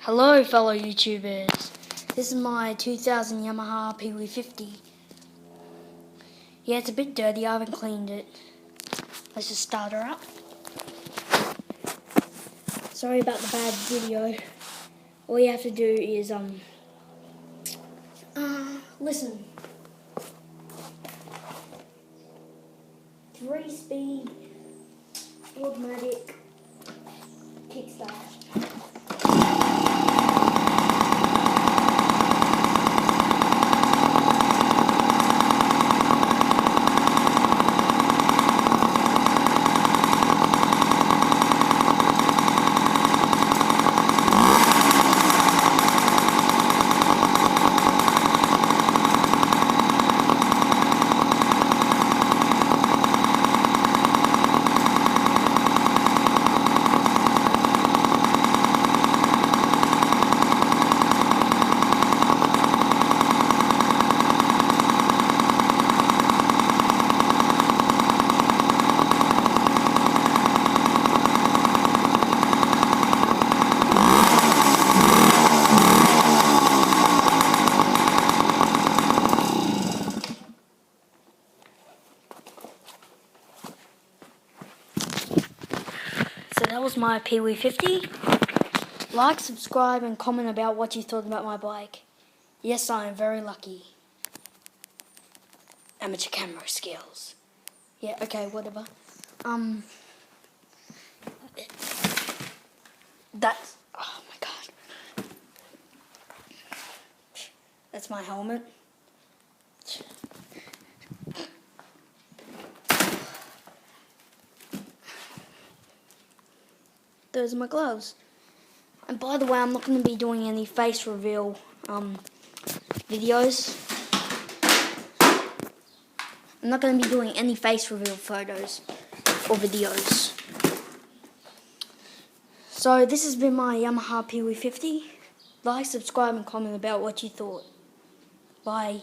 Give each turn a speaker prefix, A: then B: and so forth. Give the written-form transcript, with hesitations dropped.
A: Hello fellow YouTubers, this is my 2000 Yamaha pw50. Yeah, it's a bit dirty, I haven't cleaned it. Let's just start her up. Sorry about the bad video. All you have to do is listen. 3-speed automatic kickstart. So that was my pw50. Like, subscribe and comment about what you thought about my bike. Yes, I am very lucky. Amateur camera skills. Yeah, okay, whatever. That's, oh my god. That's my helmet. Those are my gloves. And by the way, I'm not going to be doing any face reveal videos. I'm not going to be doing any face reveal photos or videos. So this has been my Yamaha pw50. Like, subscribe and comment about what you thought. Bye.